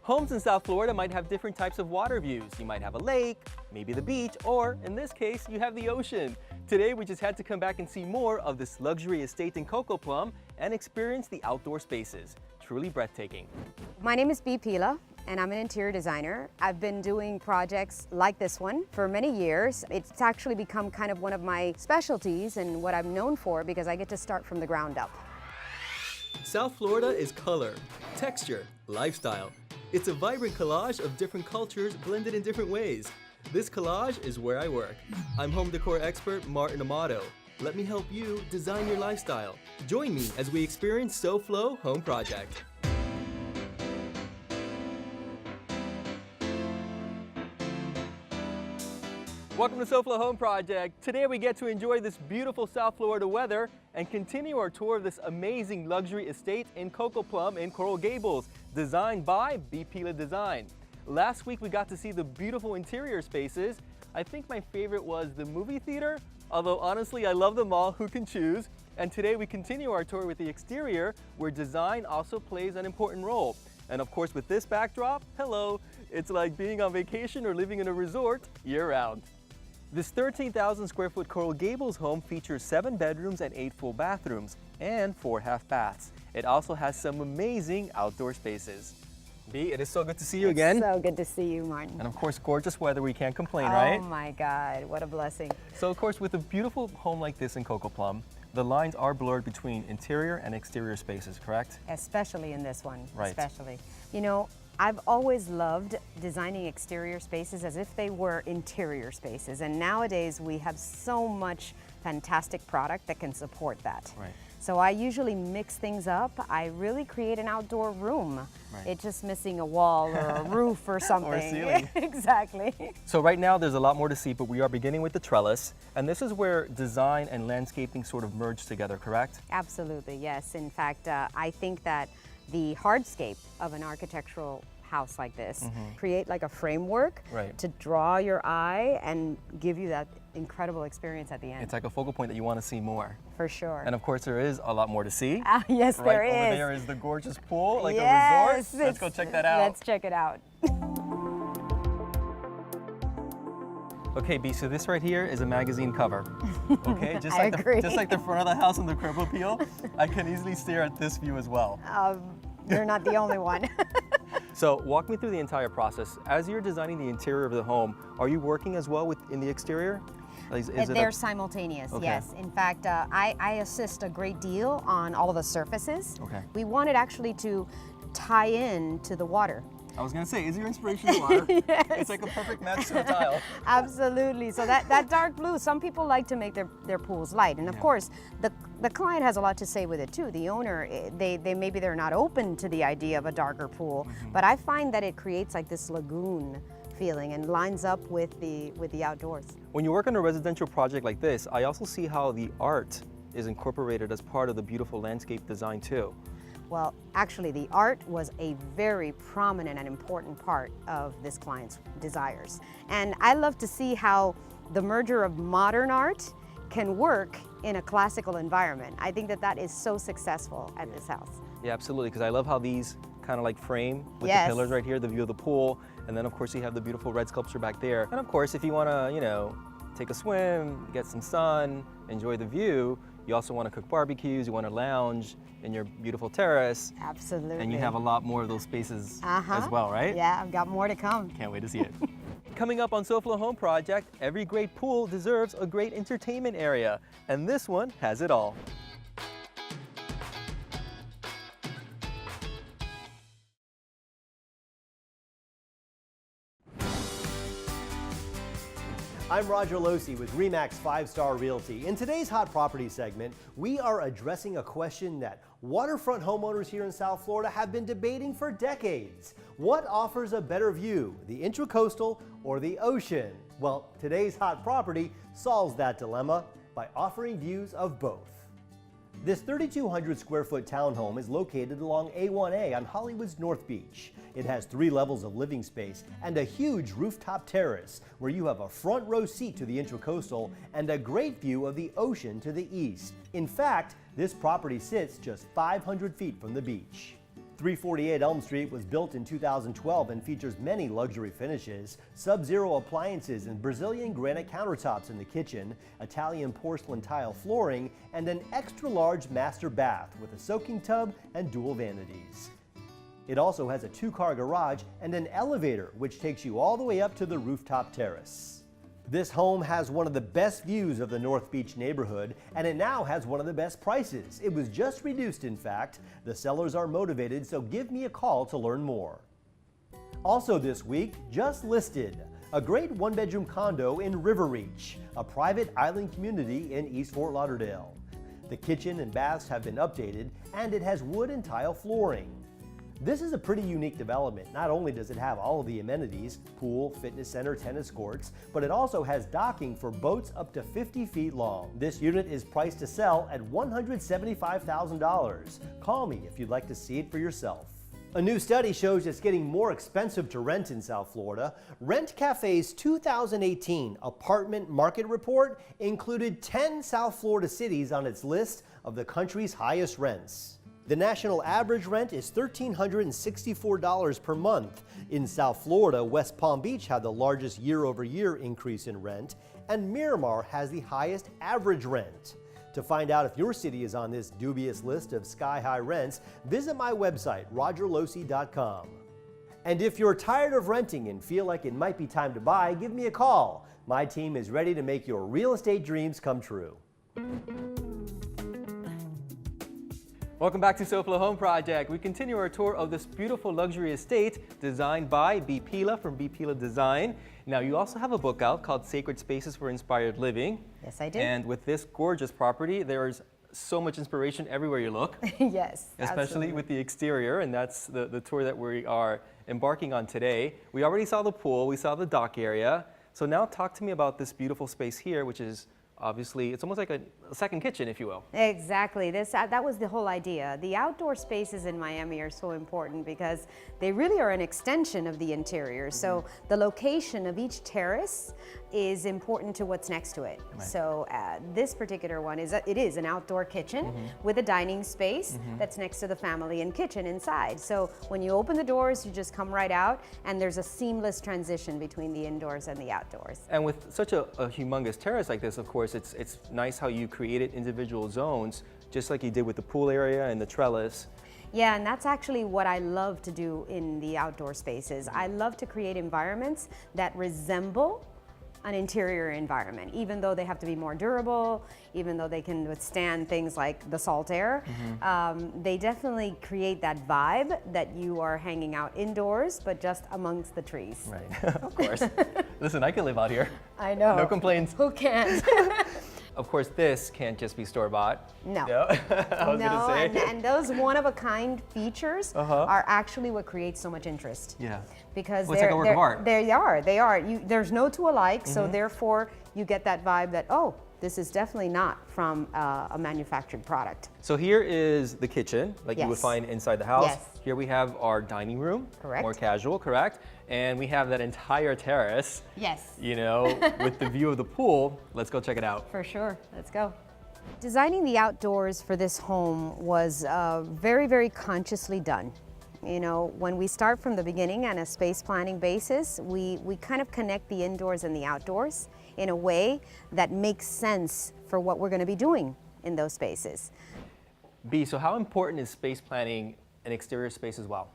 Homes in South Florida might have different types of water views. You might have a lake, maybe the beach, or in this case, you have the ocean. Today, we just had to come back and see more of this luxury estate in Cocoplum and experience the outdoor spaces. Truly breathtaking. My name is Pila, and I'm an interior designer. I've been doing projects like this one for many years. It's actually become kind of one of my specialties and what I'm known for because I get to start from the ground up. South Florida is color, texture, lifestyle. It's a vibrant collage of different cultures blended in different ways. This collage is where I work. I'm home decor expert Martin Amato. Let me help you design your lifestyle. Join me as we experience SoFlo Home Project. Welcome to SoFlo Home Project. Today we get to enjoy this beautiful South Florida weather and continue our tour of this amazing luxury estate in Cocoplum in Coral Gables, designed by Pila Design. Last week we got to see the beautiful interior spaces. I think my favorite was the movie theater, although honestly I love them all, who can choose? And today we continue our tour with the exterior, where design also plays an important role. And of course with this backdrop, hello, it's like being on vacation or living in a resort year-round. This 13,000 square foot Coral Gables home features 7 bedrooms and 8 full bathrooms and 4 half baths. It also has some amazing outdoor spaces. B, it is so good to see you again. So good to see you, Martin. And of course, gorgeous weather, we can't complain, right? Oh my God, what a blessing. So of course, with a beautiful home like this in Cocoplum, the lines are blurred between interior and exterior spaces, correct? Especially in this one, right. Especially. You know, I've always loved designing exterior spaces as if they were interior spaces. And nowadays we have so much fantastic product that can support that. Right. So I usually mix things up. I really create an outdoor room. Right. It's just missing a wall or a roof or something. Or a ceiling. Exactly. So right now there's a lot more to see, but we are beginning with the trellis. And this is where design and landscaping sort of merge together, correct? Absolutely, yes. In fact, I think that the hardscape of an architectural house like this create like a framework to draw your eye and give you that incredible experience at the end. It's like a focal point that you want to see more. For sure. And of course there is a lot more to see. Yes, right there is. Over there is the gorgeous pool, like yes, a resort. Let's go check that out. Let's check it out. Okay, B, so this right here is a magazine cover. Okay, just I like agree. just like the front of the house in the curb appeal, I can easily stare at this view as well. You're not the only one. So walk me through the entire process. As you're designing the interior of the home, are you working as well in the exterior? They're simultaneous, yes. In fact, I assist a great deal on all of the surfaces. Okay. We wanted actually to tie in to the water. I was going to say, is your inspiration the water? Yes. It's like a perfect match to the tile. Absolutely. So that dark blue, some people like to make their pools light. And of course, the client has a lot to say with it too. The owner, maybe they're not open to the idea of a darker pool, but I find that it creates like this lagoon feeling and lines up with the outdoors. When you work on a residential project like this, I also see how the art is incorporated as part of the beautiful landscape design too. Well, actually, the art was a very prominent and important part of this client's desires. And I love to see how the merger of modern art can work in a classical environment. I think that is so successful at this house. Yeah, absolutely, because I love how these kind of like frame with the pillars right here, the view of the pool, and then of course you have the beautiful red sculpture back there. And of course, if you want to, you know, take a swim, get some sun, enjoy the view, you also want to cook barbecues, you want to lounge in your beautiful terrace. Absolutely. And you have a lot more of those spaces as well, right? Yeah, I've got more to come. Can't wait to see it. Coming up on SoFlo Home Project, every great pool deserves a great entertainment area, and this one has it all. I'm Roger Losi with RE/MAX 5-Star Realty. In today's Hot Property segment, we are addressing a question that waterfront homeowners here in South Florida have been debating for decades. What offers a better view, the intracoastal or the ocean? Well, today's Hot Property solves that dilemma by offering views of both. This 3,200 square foot townhome is located along A1A on Hollywood's North Beach. It has 3 levels of living space and a huge rooftop terrace where you have a front row seat to the intracoastal and a great view of the ocean to the east. In fact, this property sits just 500 feet from the beach. 348 Elm Street was built in 2012 and features many luxury finishes, Sub-Zero appliances and Brazilian granite countertops in the kitchen, Italian porcelain tile flooring, and an extra-large master bath with a soaking tub and dual vanities. It also has a 2-car garage and an elevator, which takes you all the way up to the rooftop terrace. This home has one of the best views of the North Beach neighborhood, and it now has one of the best prices. It was just reduced, in fact. The sellers are motivated, so give me a call to learn more. Also this week, just listed, a great 1-bedroom condo in River Reach, a private island community in East Fort Lauderdale. The kitchen and baths have been updated, and it has wood and tile flooring. This is a pretty unique development. Not only does it have all of the amenities, pool, fitness center, tennis courts, but it also has docking for boats up to 50 feet long. This unit is priced to sell at $175,000. Call me if you'd like to see it for yourself. A new study shows it's getting more expensive to rent in South Florida. Rent Cafe's 2018 apartment market report included 10 South Florida cities on its list of the country's highest rents. The national average rent is $1,364 per month. In South Florida, West Palm Beach had the largest year-over-year increase in rent, and Miramar has the highest average rent. To find out if your city is on this dubious list of sky-high rents, visit my website, rogerlosi.com. And if you're tired of renting and feel like it might be time to buy, give me a call. My team is ready to make your real estate dreams come true. Welcome back to SoFlo Home Project. We continue our tour of this beautiful luxury estate designed by Pila from Pila Design. Now, you also have a book out called Sacred Spaces for Inspired Living. Yes, I do. And with this gorgeous property, there's so much inspiration everywhere you look. Yes, especially absolutely. with the exterior, and that's the tour that we are embarking on today. We already saw the pool, we saw the dock area. So now talk to me about this beautiful space here, which is obviously, it's almost like a second kitchen, if you will. Exactly. That was the whole idea. The outdoor spaces in Miami are so important because they really are an extension of the interior. So the location of each terrace is important to what's next to it. Right. So this particular one is an outdoor kitchen with a dining space that's next to the family and kitchen inside. So when you open the doors, you just come right out, and there's a seamless transition between the indoors and the outdoors. And with such a humongous terrace like this, of course, it's nice how you created individual zones, just like you did with the pool area and the trellis. Yeah, and that's actually what I love to do in the outdoor spaces. I love to create environments that resemble an interior environment, even though they have to be more durable, even though they can withstand things like the salt air. They definitely create that vibe that you are hanging out indoors, but just amongst the trees. Right, of course. Listen, I can live out here. I know. No complaints. Who can't? Of course, this can't just be store-bought. No. I was gonna say. And those one-of-a-kind features are actually what creates so much interest. Yeah. Because Well, it's like a work of art. They are. There's no two alike, so therefore you get that vibe that, oh, this is definitely not from a manufactured product. So here is the kitchen, like you would Yes. find inside the house. Yes. Here we have our dining room. Correct. More casual, correct? And we have that entire terrace, Yes. you know, with the view of the pool. Let's go check it out. For sure. Let's go. Designing the outdoors for this home was very, very consciously done. You know, when we start from the beginning on a space planning basis, we kind of connect the indoors and the outdoors in a way that makes sense for what we're going to be doing in those spaces. B, so how important is space planning an exterior space as well?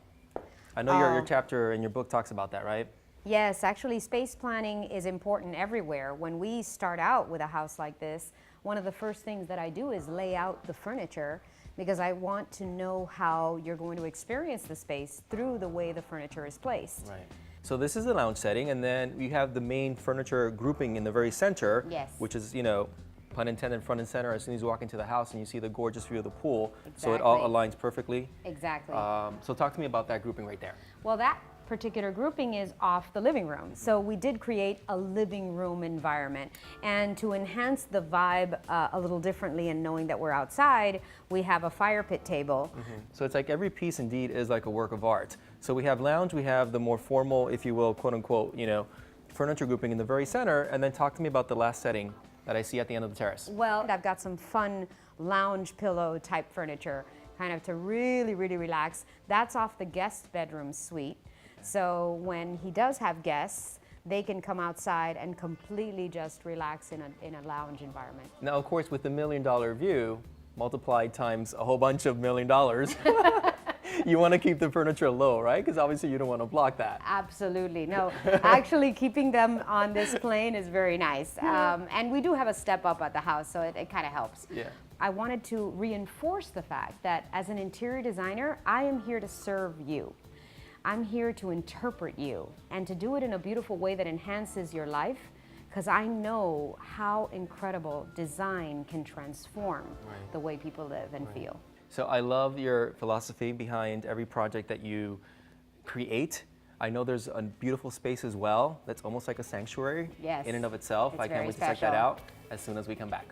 I know your chapter in your book talks about that, right? Yes, actually space planning is important everywhere. When we start out with a house like this, one of the first things that I do is lay out the furniture, because I want to know how you're going to experience the space through the way the furniture is placed. Right. So this is the lounge setting, and then we have the main furniture grouping in the very center, Yes. which is, you know, pun intended, front and center as soon as you walk into the house and you see the gorgeous view of the pool. So it all Exactly. aligns perfectly. Exactly. So talk to me about that grouping right there. Well, that particular grouping is off the living room. So we did create a living room environment. And to enhance the vibe a little differently and knowing that we're outside, we have a fire pit table. So it's like every piece indeed is like a work of art. So we have lounge, we have the more formal, if you will, quote unquote, you know, furniture grouping in the very center. And then talk to me about the last setting that I see at the end of the terrace. Well, I've got some fun lounge pillow type furniture. kind of to really, really relax. That's off the guest bedroom suite. So when he does have guests, they can come outside and completely just relax in a lounge environment. Now, of course, with the $1 million view, multiplied times a whole bunch of $1 million, you want to keep the furniture low, right? Because obviously you don't want to block that. Absolutely. No, actually keeping them on this plane is very nice. And we do have a step up at the house, so it kind of helps. Yeah. I wanted to reinforce the fact that as an interior designer, I am here to serve you. I'm here to interpret you and to do it in a beautiful way that enhances your life, because I know how incredible design can transform the way people live and feel. So I love your philosophy behind every project that you create. I know there's a beautiful space as well that's almost like a sanctuary in and of itself. It's I can't very wait to check special. that out as soon as we come back.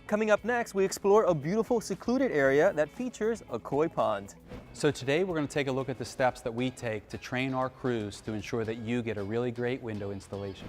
Coming up next, we explore a beautiful secluded area that features a koi pond. So today we're going to take a look at the steps that we take to train our crews to ensure that you get a really great window installation.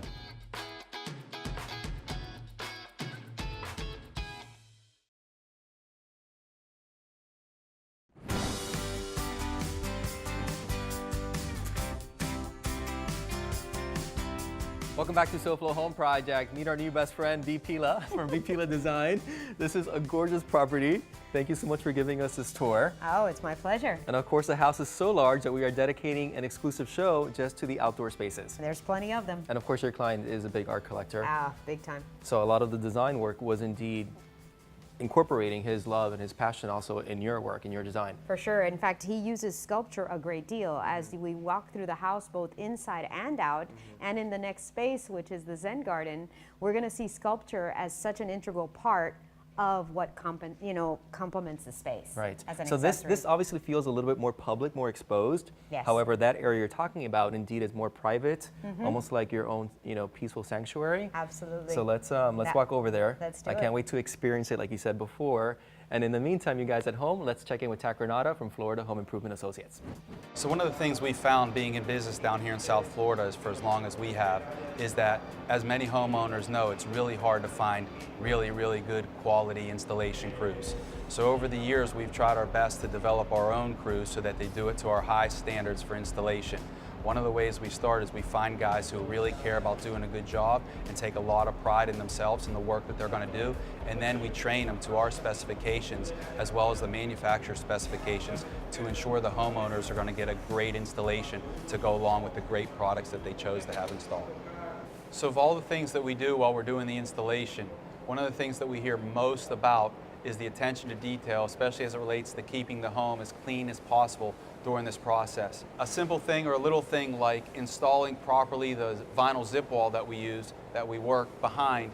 Welcome back to SoFlo Home Project. Meet our new best friend, Pila from Pila Design. This is a gorgeous property. Thank you so much for giving us this tour. Oh, it's my pleasure. And of course, the house is so large that we are dedicating an exclusive show just to the outdoor spaces. There's plenty of them. And of course, your client is a big art collector. Ah, big time. So a lot of the design work was indeed incorporating his love and his passion also in your work, in your design. For sure. In fact, he uses sculpture a great deal as we walk through the house, both inside and out. And in the next space, which is the Zen Garden, we're going to see sculpture as such an integral part of what complements the space. Right. As an So accessory. this obviously feels a little bit more public, more exposed. Yes. However, that area you're talking about indeed is more private, almost like your own, peaceful sanctuary. Absolutely. So let's walk over there. Let's do I it. can't wait to experience it like you said before. And in the meantime, you guys at home, let's check in with Tack Renata from Florida Home Improvement Associates. So one of the things we found being in business down here in South Florida is for as long as we have is that, as many homeowners know, it's really hard to find really, really good quality installation crews. So over the years, we've tried our best to develop our own crews so that they do it to our high standards for installation. One of the ways we start is we find guys who really care about doing a good job and take a lot of pride in themselves and the work that they're going to do, and then we train them to our specifications as well as the manufacturer specifications to ensure the homeowners are going to get a great installation to go along with the great products that they chose to have installed. So of all the things that we do while we're doing the installation, one of the things that we hear most about is the attention to detail, especially as it relates to keeping the home as clean as possible during this process. A simple thing or a little thing like installing properly the vinyl zip wall that we use, that we work behind,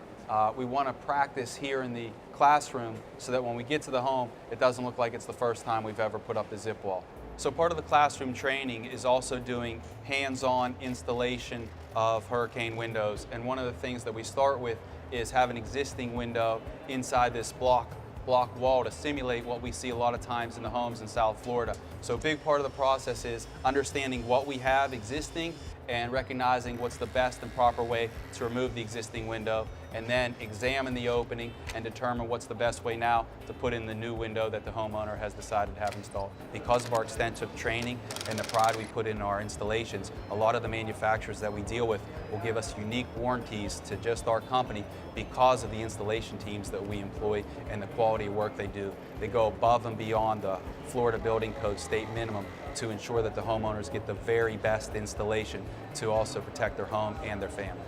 we want to practice here in the classroom so that when we get to the home, it doesn't look like it's the first time we've ever put up the zip wall. So part of the classroom training is also doing hands-on installation of hurricane windows. And one of the things that we start with is have an existing window inside this block wall to simulate what we see a lot of times in the homes in South Florida. So a big part of the process is understanding what we have existing and recognizing what's the best and proper way to remove the existing window, and then examine the opening and determine what's the best way now to put in the new window that the homeowner has decided to have installed. Because of our extensive training and the pride we put in our installations, a lot of the manufacturers that we deal with will give us unique warranties to just our company because of the installation teams that we employ and the quality of work they do. They go above and beyond the Florida Building Code state minimum to ensure that the homeowners get the very best installation to also protect their home and their family.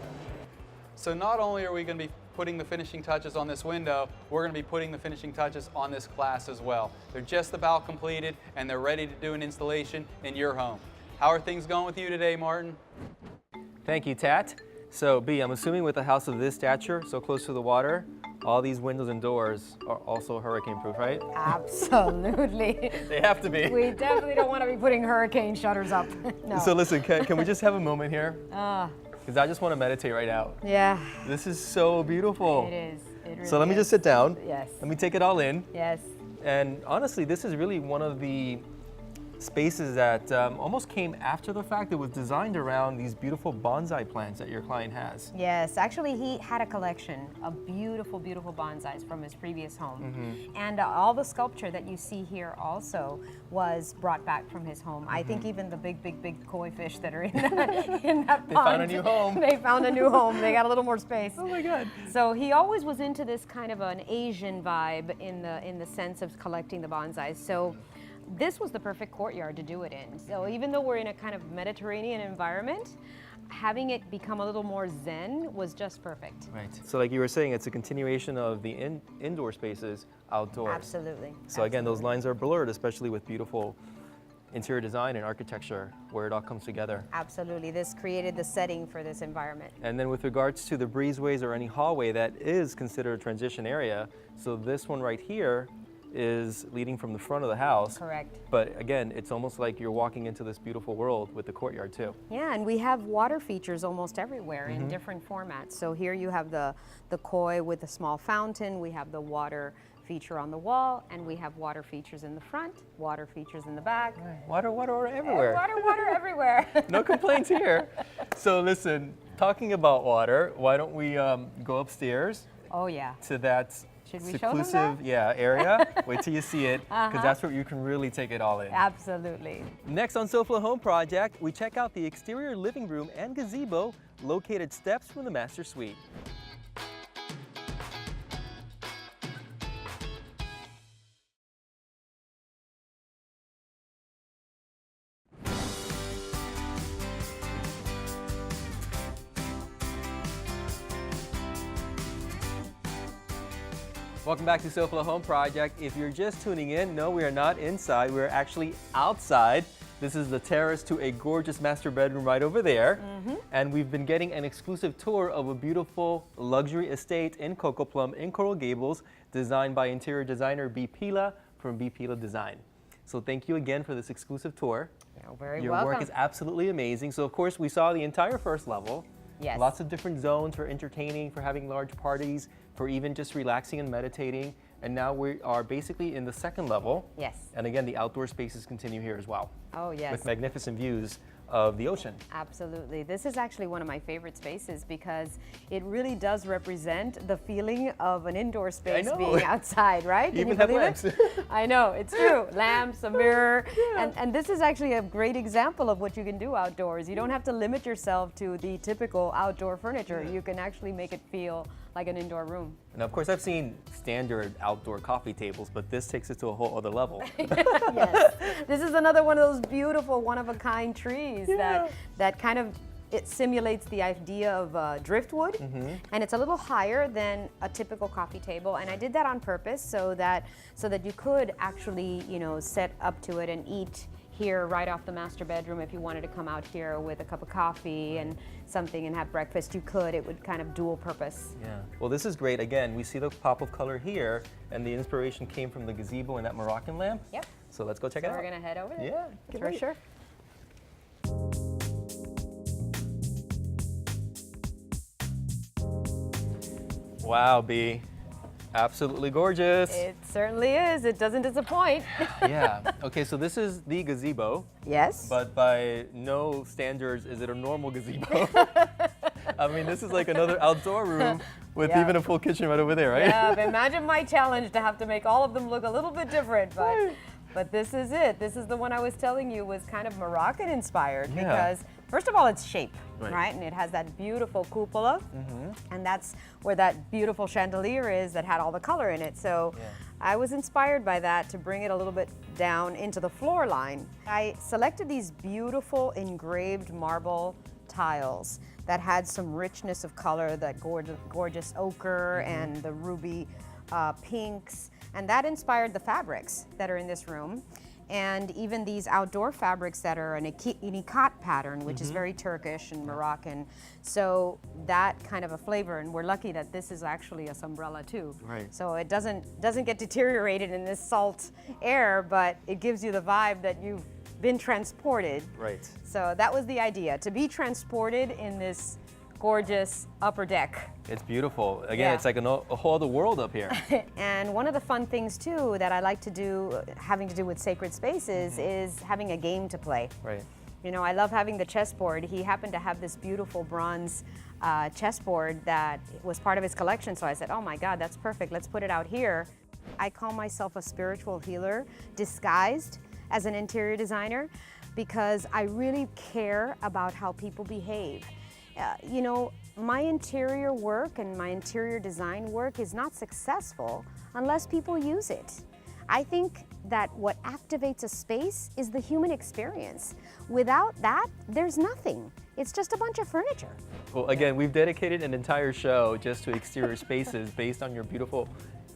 So not only are we going to be putting the finishing touches on this window, we're going to be putting the finishing touches on this class as well. They're just about completed and they're ready to do an installation in your home. How are things going with you today, Martin? Thank you, Tat. So B, I'm assuming with a house of this stature, so close to the water, all these windows and doors are also hurricane proof, right? Absolutely. They have to be. We definitely don't want to be putting hurricane shutters up. No. So listen, can we just have a moment here? Ah, Because I just want to meditate right now. yeah, This is so beautiful. it is. It really So let me is. just sit down. Yes. Let me take it all in. Yes. And honestly, this is really one of the spaces that almost came after the fact. It was designed around these beautiful bonsai plants that your client has. Yes, actually he had a collection of beautiful, beautiful bonsais from his previous home. And all the sculpture that you see here also was brought back from his home. I think even the big koi fish that are in that pond. They found a new home. They found a new home. They got a little more space. Oh my God. So he always was into this kind of an Asian vibe in the sense of collecting the bonsais. So this was the perfect courtyard to do it in. So even though we're in a kind of Mediterranean environment, having it become a little more zen was just perfect. Right. So like you were saying, it's a continuation of the indoor spaces outdoors. Absolutely. So again, those lines are blurred, especially with beautiful interior design and architecture where it all comes together. Absolutely. This created the setting for this environment. And then with regards to the breezeways or any hallway, that is considered a transition area. So this one right here is leading from the front of the house. Correct. But again, it's almost like you're walking into this beautiful world with the courtyard too. Yeah, and we have water features almost everywhere in different formats. So here you have the koi with a small fountain, we have the water feature on the wall, and we have water features in the front, water features in the back. Water, water everywhere. Water everywhere. No complaints here. So listen, talking about water, why don't we go upstairs Oh yeah. to that Should we show them seclusive area. Wait till you see it, because that's where you can really take it all in. Absolutely. Next on SoFlo Home Project, we check out the exterior living room and gazebo located steps from the master suite. Welcome back to SoFlo Home Project. If you're just tuning in, no, we are not inside. We're actually outside. This is the terrace to a gorgeous master bedroom right over there. And we've been getting an exclusive tour of a beautiful luxury estate in Cocoplum in Coral Gables, designed by interior designer Pila from Pila Design. So thank you again for this exclusive tour. You're very Your welcome. work is absolutely amazing. So of course we saw the entire first level. Yes. Lots of different zones for entertaining, for having large parties, for even just relaxing and meditating. And now we are basically in the second level. Yes. And again, the outdoor spaces continue here as well. Oh yes. With magnificent views of the ocean. Absolutely. This is actually one of my favorite spaces because it really does represent the feeling of an indoor space know. being outside, right? Can Even you have believe lamps. it? I know, it's true. Lamps, a mirror. And this is actually a great example of what you can do outdoors. You don't have to limit yourself to the typical outdoor furniture. You can actually make it feel like an indoor room. And of course, I've seen standard outdoor coffee tables, but this takes it to a whole other level. Yes. This is another one of those beautiful one-of-a-kind trees that kind of, it simulates the idea of driftwood, and it's a little higher than a typical coffee table. And I did that on purpose so that you could actually, you know, set up to it and eat here right off the master bedroom. If you wanted to come out here with a cup of coffee and something and have breakfast, you could. It would kind of dual purpose. Yeah. Well, this is great. Again, we see the pop of color here, and the inspiration came from the gazebo and that Moroccan lamp. Yep. So let's go check it So out. we're gonna head over there. Yeah, get for ready. sure. Wow, B. Absolutely gorgeous. It certainly is. It doesn't disappoint. Yeah. Okay, so this is the gazebo, Yes. but by no standards is it a normal gazebo. I mean, this is like another outdoor room with Yeah. even a full kitchen right over there, right? Yeah, but imagine my challenge to have to make all of them look a little bit different, but this is it. This is the one I was telling you was kind of Moroccan inspired Yeah. because first of all, it's shape, Right. right? And it has that beautiful cupola, and that's where that beautiful chandelier is that had all the color in it. So I was inspired by that to bring it a little bit down into the floor line. I selected these beautiful engraved marble tiles that had some richness of color, that gorgeous ochre and the ruby pinks, and that inspired the fabrics that are in this room. And even these outdoor fabrics that are an ikat pattern, which is very Turkish and Moroccan. So that kind of a flavor, and we're lucky that this is actually a umbrella too. Right. So it doesn't get deteriorated in this salt air, but it gives you the vibe that you've been transported. Right. So that was the idea, to be transported in this gorgeous upper deck. It's beautiful. Again, Yeah. it's like a whole other world up here. And one of the fun things too that I like to do, having to do with sacred spaces, is having a game to play. Right. You know, I love having the chessboard. He happened to have this beautiful bronze chessboard that was part of his collection, so I said, oh my God, that's perfect, let's put it out here. I call myself a spiritual healer disguised as an interior designer because I really care about how people behave. You know, my interior work and my interior design work is not successful unless people use it. I think that what activates a space is the human experience. Without that, there's nothing. It's just a bunch of furniture. Well, again, we've dedicated an entire show just to exterior spaces based on your beautiful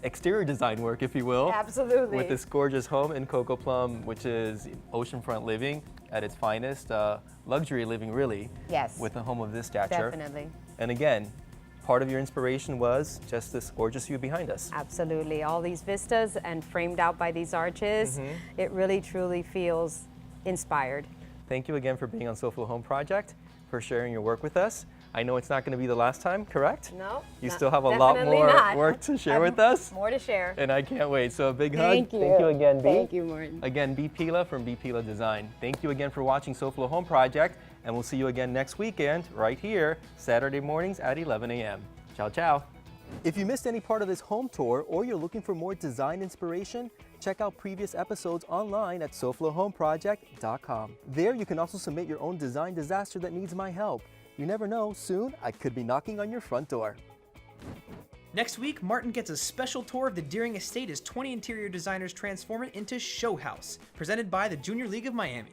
exterior design work, if you will. Absolutely. With this gorgeous home in Cocoplum, which is oceanfront living at its finest, luxury living really. Yes. With a home of this stature. Definitely. And again, part of your inspiration was just this gorgeous view behind us. Absolutely. All these vistas and framed out by these arches, it really truly feels inspired. Thank you again for being on SoFlo Home Project, for sharing your work with us. I know it's not going to be the last time, correct? No. You still have a lot more work to share with us. More to share. And I can't wait. So a big hug. Thank you. Thank you again, B. Thank you, Martin. Again, B. Pila from B. Pila Design. Thank you again for watching SoFlo Home Project, and we'll see you again next weekend right here, Saturday mornings at 11 a.m. Ciao, ciao. If you missed any part of this home tour or you're looking for more design inspiration, check out previous episodes online at SoFloHomeProject.com. There you can also submit your own design disaster that needs my help. You never know, soon I could be knocking on your front door. Next week, Martin gets a special tour of the Deering Estate as 20 interior designers transform it into Show House, presented by the Junior League of Miami.